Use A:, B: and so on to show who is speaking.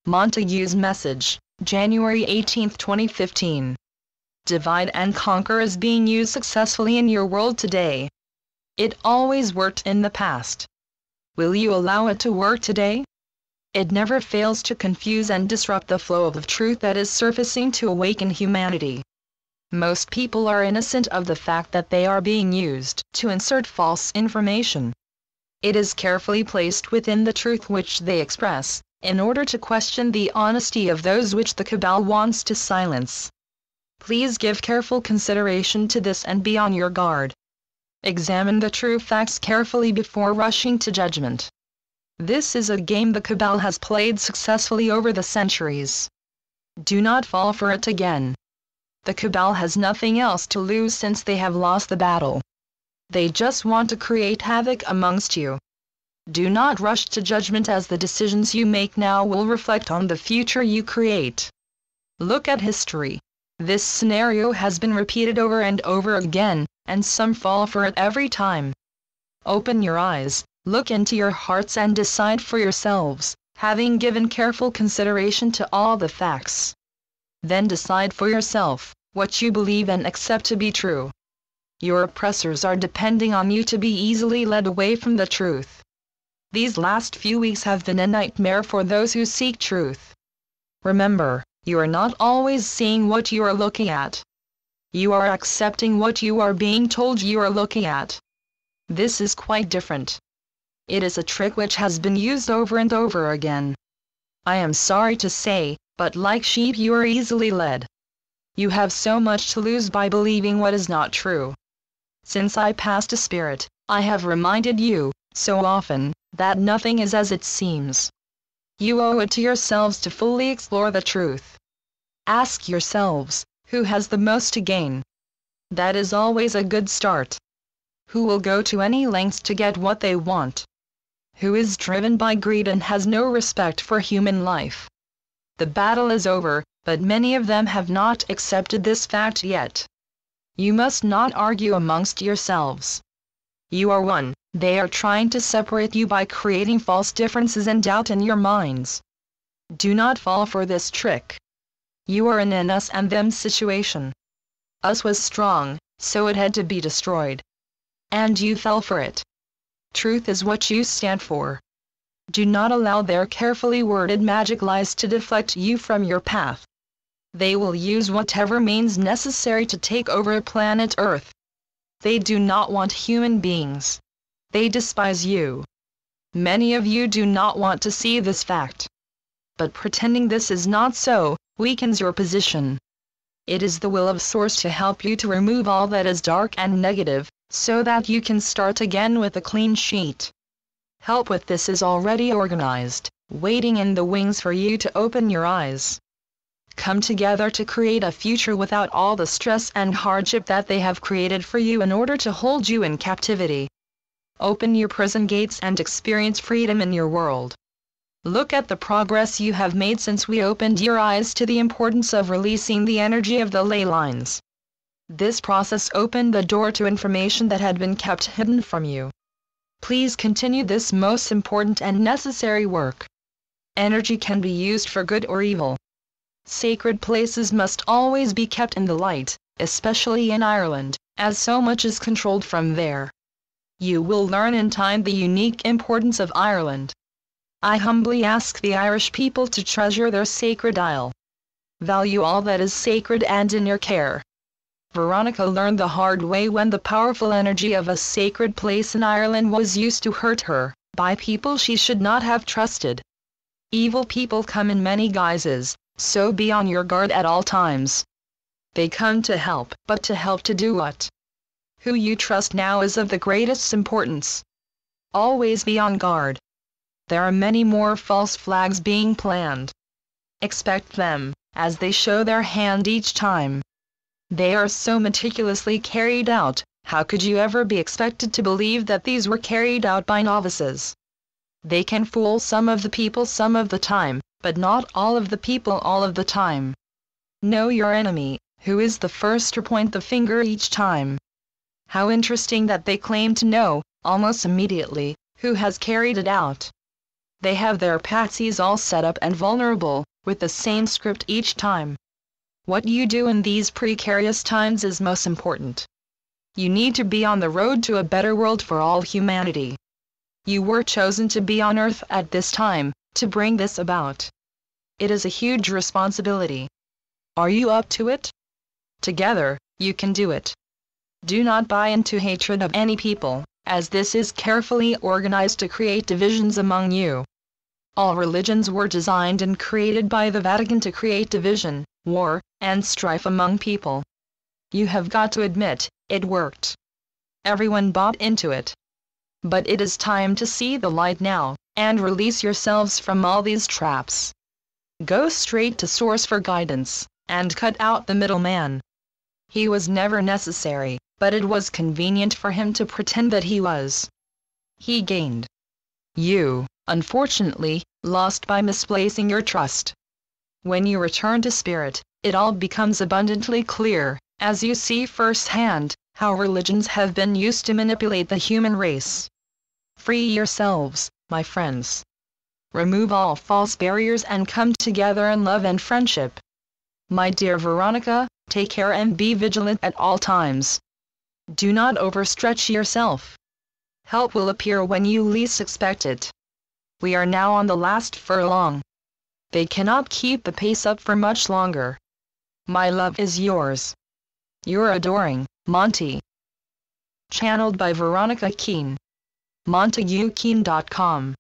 A: Montague's message, January 18, 2015. Divide and conquer is being used successfully in your world today. It always worked in the past. Will you allow it to work today? It never fails to confuse and disrupt the flow of truth that is surfacing to awaken humanity. Most people are innocent of the fact that they are being used to insert false information. It is carefully placed within the truth which they express, in order to question the honesty of those which the cabal wants to silence. Please give careful consideration to this and be on your guard. Examine the true facts carefully before rushing to judgment. This is a game the cabal has played successfully over the centuries. Do not fall for it again. The cabal has nothing else to lose since they have lost the battle. They just want to create havoc amongst you. Do not rush to judgment, as the decisions you make now will reflect on the future you create. Look at history. This scenario has been repeated over and over again, and some fall for it every time. Open your eyes, look into your hearts and decide for yourselves, having given careful consideration to all the facts. Then decide for yourself what you believe and accept to be true. Your oppressors are depending on you to be easily led away from the truth. These last few weeks have been a nightmare for those who seek truth. Remember, you are not always seeing what you are looking at. You are accepting what you are being told you are looking at. This is quite different. It is a trick which has been used over and over again. I am sorry to say, but like sheep you are easily led. You have so much to lose by believing what is not true. Since I passed a spirit, I have reminded you, so often, that nothing is as it seems. You owe it to yourselves to fully explore the truth. Ask yourselves, who has the most to gain? That is always a good start. Who will go to any lengths to get what they want? Who is driven by greed and has no respect for human life? The battle is over, but many of them have not accepted this fact yet. You must not argue amongst yourselves. You are one. They are trying to separate you by creating false differences and doubt in your minds. Do not fall for this trick. You are in an us and them situation. Us was strong, so it had to be destroyed. And you fell for it. Truth is what you stand for. Do not allow their carefully worded magic lies to deflect you from your path. They will use whatever means necessary to take over planet Earth. They do not want human beings. They despise you. Many of you do not want to see this fact. But pretending this is not so, weakens your position. It is the will of Source to help you to remove all that is dark and negative, so that you can start again with a clean sheet. Help with this is already organized, waiting in the wings for you to open your eyes. Come together to create a future without all the stress and hardship that they have created for you in order to hold you in captivity. Open your prison gates and experience freedom in your world. Look at the progress you have made since we opened your eyes to the importance of releasing the energy of the ley lines. This process opened the door to information that had been kept hidden from you. Please continue this most important and necessary work. Energy can be used for good or evil. Sacred places must always be kept in the light, especially in Ireland, as so much is controlled from there. You will learn in time the unique importance of Ireland. I humbly ask the Irish people to treasure their sacred isle. Value all that is sacred and in your care. Veronica learned the hard way when the powerful energy of a sacred place in Ireland was used to hurt her, by people she should not have trusted. Evil people come in many guises, so be on your guard at all times. They come to help, but to help to do what? Who you trust now is of the greatest importance. Always be on guard. There are many more false flags being planned. Expect them, as they show their hand each time. They are so meticulously carried out, how could you ever be expected to believe that these were carried out by novices? They can fool some of the people some of the time, but not all of the people all of the time. Know your enemy, who is the first to point the finger each time. How interesting that they claim to know, almost immediately, who has carried it out. They have their patsies all set up and vulnerable, with the same script each time. What you do in these precarious times is most important. You need to be on the road to a better world for all humanity. You were chosen to be on Earth at this time, to bring this about. It is a huge responsibility. Are you up to it? Together, you can do it. Do not buy into hatred of any people, as this is carefully organized to create divisions among you. All religions were designed and created by the Vatican to create division, war, and strife among people. You have got to admit, it worked. Everyone bought into it. But it is time to see the light now, and release yourselves from all these traps. Go straight to Source for guidance, and cut out the middleman. He was never necessary, but it was convenient for him to pretend that he was. He gained. You, unfortunately, lost by misplacing your trust. When you return to Spirit, it all becomes abundantly clear, as you see firsthand, how religions have been used to manipulate the human race. Free yourselves, my friends. Remove all false barriers and come together in love and friendship. My dear Veronica, take care and be vigilant at all times. Do not overstretch yourself. Help will appear when you least expect it. We are now on the last furlong. They cannot keep the pace up for much longer. My love is yours. Your adoring, Monty. Channeled by Veronica Keane. MontagueKeane.com